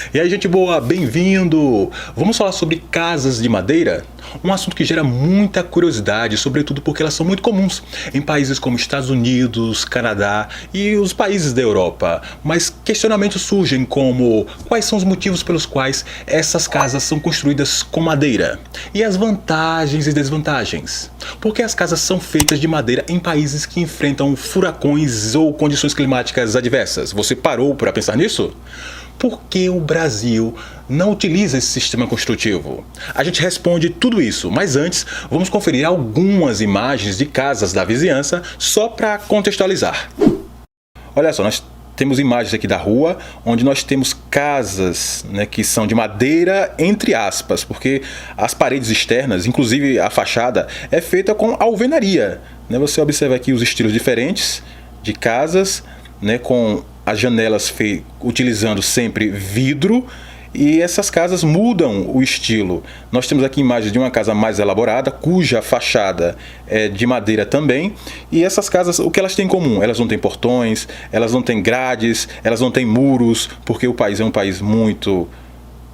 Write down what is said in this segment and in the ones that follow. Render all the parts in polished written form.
E aí, gente boa, bem-vindo! Vamos falar sobre casas de madeira? Um assunto que gera muita curiosidade, sobretudo porque elas são muito comuns em países como Estados Unidos, Canadá e os países da Europa. Mas questionamentos surgem como quais são os motivos pelos quais essas casas são construídas com madeira? E as vantagens e desvantagens? Por que as casas são feitas de madeira em países que enfrentam furacões ou condições climáticas adversas? Você parou para pensar nisso? Por que o Brasil não utiliza esse sistema construtivo? A gente responde tudo isso, mas antes vamos conferir algumas imagens de casas da vizinhança só para contextualizar. Olha só, nós temos imagens aqui da rua, onde nós temos casas, que são de madeira, entre aspas, porque as paredes externas, inclusive a fachada, é feita com alvenaria. Você observa aqui os estilos diferentes de casas, com as janelas utilizando sempre vidro, e essas casas mudam o estilo. Nós temos aqui imagens de uma casa mais elaborada, cuja fachada é de madeira também. E essas casas, o que elas têm em comum? Elas não têm portões, elas não têm grades, elas não têm muros, porque o país é um país muito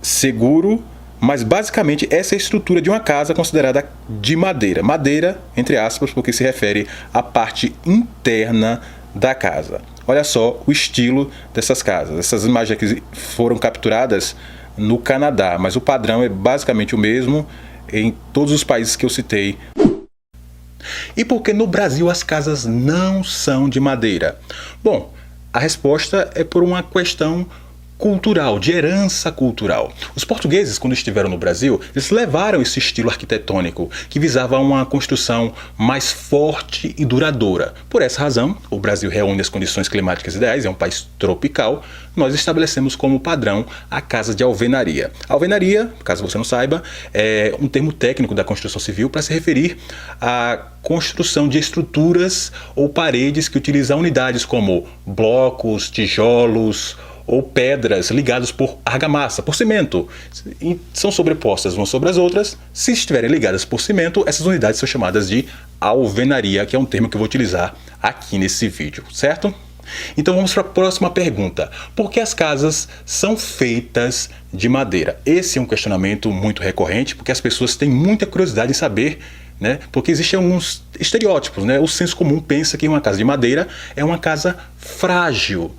seguro. Mas basicamente essa é a estrutura de uma casa considerada de madeira. Madeira, entre aspas, porque se refere à parte interna da casa. Olha só o estilo dessas casas. Essas imagens aqui foram capturadas no Canadá, mas o padrão é basicamente o mesmo em todos os países que eu citei. E por que no Brasil as casas não são de madeira? Bom, a resposta é por uma questão cultural, de herança cultural. Os portugueses, quando estiveram no Brasil, eles levaram esse estilo arquitetônico que visava uma construção mais forte e duradoura. Por essa razão, o Brasil reúne as condições climáticas ideais, é um país tropical, nós estabelecemos como padrão a casa de alvenaria. A alvenaria, caso você não saiba, é um termo técnico da construção civil para se referir à construção de estruturas ou paredes que utilizam unidades como blocos, tijolos ou pedras ligadas por argamassa, por cimento. E são sobrepostas umas sobre as outras. Se estiverem ligadas por cimento, essas unidades são chamadas de alvenaria, que é um termo que eu vou utilizar aqui nesse vídeo, certo? Então vamos para a próxima pergunta. Por que as casas são feitas de madeira? Esse é um questionamento muito recorrente, porque as pessoas têm muita curiosidade em saber, porque existem alguns estereótipos, O senso comum pensa que uma casa de madeira é uma casa frágil,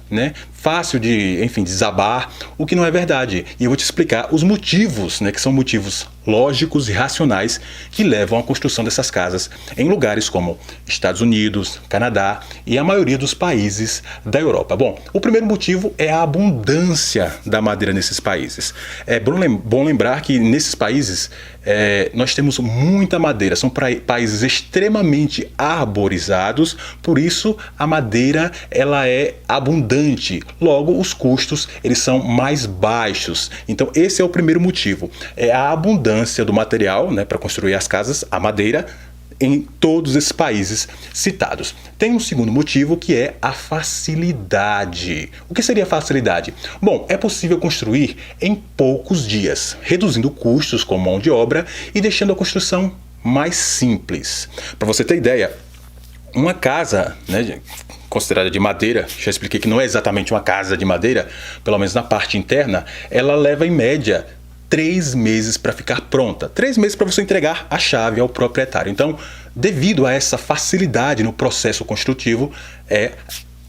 fácil de, desabar, o que não é verdade. E eu vou te explicar os motivos, que são motivos lógicos e racionais que levam à construção dessas casas em lugares como Estados Unidos, Canadá e a maioria dos países da Europa. Bom, o primeiro motivo é a abundância da madeira nesses países. É bom lembrar que nesses países nós temos muita madeira, são países extremamente arborizados, por isso a madeira ela é abundante, logo os custos eles são mais baixos. Então esse é o primeiro motivo, é a abundância do material para construir as casas, a madeira, em todos esses países citados. Tem um segundo motivo que é a facilidade. O que seria facilidade? Bom, é possível construir em poucos dias, reduzindo custos com mão de obra e deixando a construção mais simples. Para você ter ideia, uma casa considerada de madeira, já expliquei que não é exatamente uma casa de madeira, pelo menos na parte interna, ela leva em média 3 meses para ficar pronta. 3 meses para você entregar a chave ao proprietário. Então, devido a essa facilidade no processo construtivo,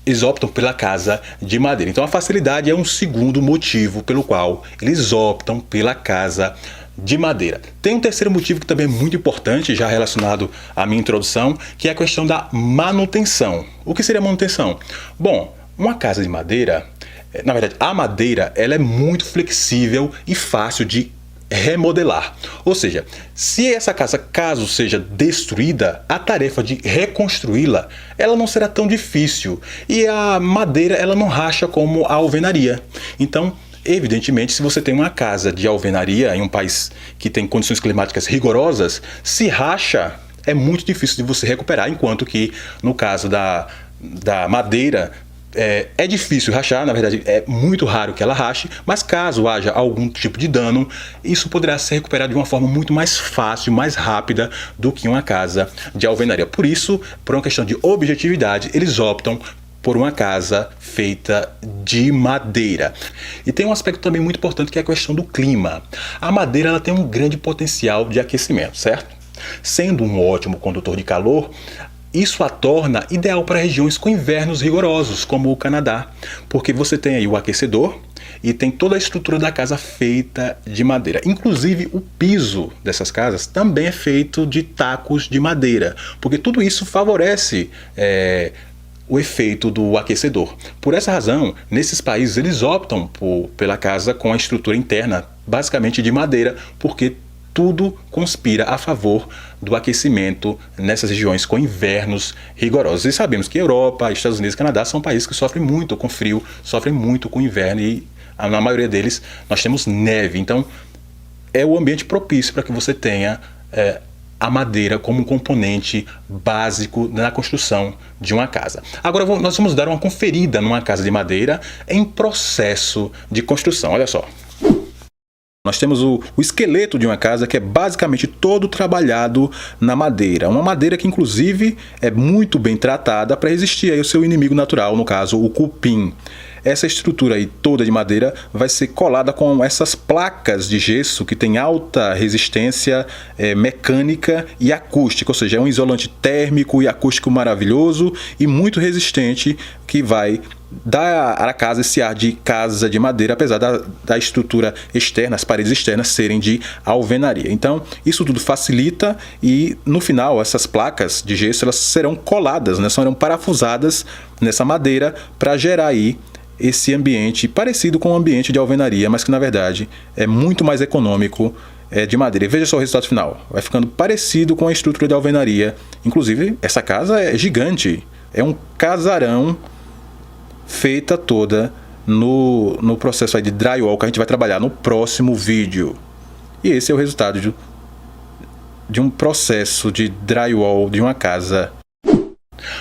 eles optam pela casa de madeira. Então, a facilidade é um segundo motivo pelo qual eles optam pela casa de madeira. Tem um terceiro motivo que também é muito importante, já relacionado à minha introdução, que é a questão da manutenção. O que seria manutenção? Bom, uma casa de madeira, na verdade, a madeira ela é muito flexível e fácil de remodelar. Ou seja, se essa casa, caso seja destruída, a tarefa de reconstruí-la, ela não será tão difícil. E a madeira, ela não racha como a alvenaria. Então, evidentemente, se você tem uma casa de alvenaria em um país que tem condições climáticas rigorosas, se racha, é muito difícil de você recuperar, enquanto que no caso da madeira, é difícil rachar, na verdade é muito raro que ela rache, mas caso haja algum tipo de dano, isso poderá ser recuperado de uma forma muito mais fácil, mais rápida do que uma casa de alvenaria. Por isso, por uma questão de objetividade, eles optam por uma casa feita de madeira. E tem um aspecto também muito importante, que é a questão do clima. A madeira ela tem um grande potencial de aquecimento, certo? Sendo um ótimo condutor de calor, isso a torna ideal para regiões com invernos rigorosos, como o Canadá, porque você tem aí o aquecedor e tem toda a estrutura da casa feita de madeira. Inclusive o piso dessas casas também é feito de tacos de madeira, porque tudo isso favorece o efeito do aquecedor. Por essa razão, nesses países eles optam pela casa com a estrutura interna basicamente de madeira, porque tudo conspira a favor do aquecimento nessas regiões com invernos rigorosos. E sabemos que Europa, Estados Unidos e Canadá são países que sofrem muito com frio, sofrem muito com inverno, e na maioria deles nós temos neve. Então é o ambiente propício para que você tenha a madeira como um componente básico na construção de uma casa. Agora nós vamos dar uma conferida numa casa de madeira em processo de construção. Olha só. Nós temos o esqueleto de uma casa, que é basicamente todo trabalhado na madeira. Uma madeira que inclusive é muito bem tratada para resistir aí ao seu inimigo natural, no caso o cupim. Essa estrutura aí toda de madeira vai ser colada com essas placas de gesso que tem alta resistência mecânica e acústica, ou seja, é um isolante térmico e acústico maravilhoso e muito resistente, que vai dar à casa esse ar de casa de madeira, apesar da estrutura externa, as paredes externas serem de alvenaria. Então isso tudo facilita, e no final essas placas de gesso elas serão coladas, né? Serão parafusadas nessa madeira para gerar aí esse ambiente parecido com o ambiente de alvenaria, mas que na verdade é muito mais econômico de madeira. E veja só o resultado final, vai ficando parecido com a estrutura de alvenaria. Inclusive essa casa é gigante, é um casarão feita toda no processo aí de drywall, que a gente vai trabalhar no próximo vídeo. E esse é o resultado de um processo de drywall de uma casa.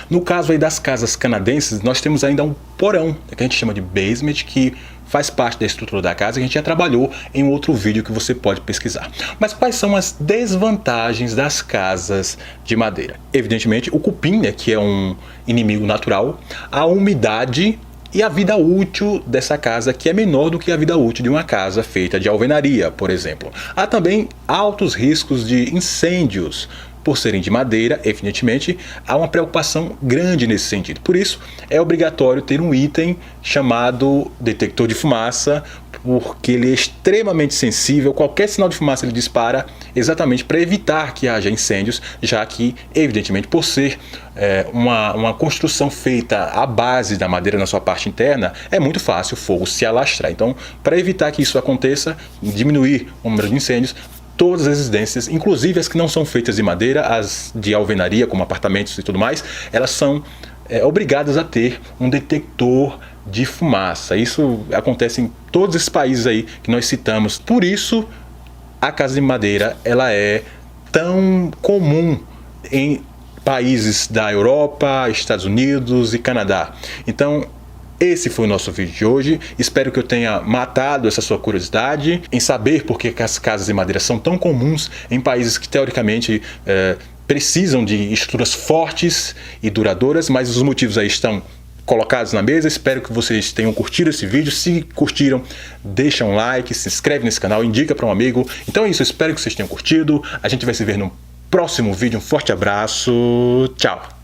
No caso aí das casas canadenses, nós temos ainda um porão, que a gente chama de basement, que faz parte da estrutura da casa, que a gente já trabalhou em outro vídeo que você pode pesquisar. Mas quais são as desvantagens das casas de madeira? Evidentemente, o cupim, né, que é um inimigo natural, a umidade e a vida útil dessa casa, que é menor do que a vida útil de uma casa feita de alvenaria, por exemplo. Há também altos riscos de incêndios. Por serem de madeira, evidentemente, há uma preocupação grande nesse sentido. Por isso, é obrigatório ter um item chamado detector de fumaça, porque ele é extremamente sensível. Qualquer sinal de fumaça ele dispara, exatamente para evitar que haja incêndios, já que, evidentemente, por ser uma construção feita à base da madeira na sua parte interna, é muito fácil o fogo se alastrar. Então, para evitar que isso aconteça, diminuir o número de incêndios, todas as residências, inclusive as que não são feitas de madeira, as de alvenaria, como apartamentos e tudo mais, elas são obrigadas a ter um detector de fumaça. Isso acontece em todos esses países aí que nós citamos. Por isso, a casa de madeira ela é tão comum em países da Europa, Estados Unidos e Canadá. Então, esse foi o nosso vídeo de hoje. Espero que eu tenha matado essa sua curiosidade em saber por que as casas de madeira são tão comuns em países que teoricamente precisam de estruturas fortes e duradouras, mas os motivos aí estão colocados na mesa. Espero que vocês tenham curtido esse vídeo. Se curtiram, deixa um like, se inscreve nesse canal, indica para um amigo. Então é isso, espero que vocês tenham curtido. A gente vai se ver no próximo vídeo. Um forte abraço, tchau!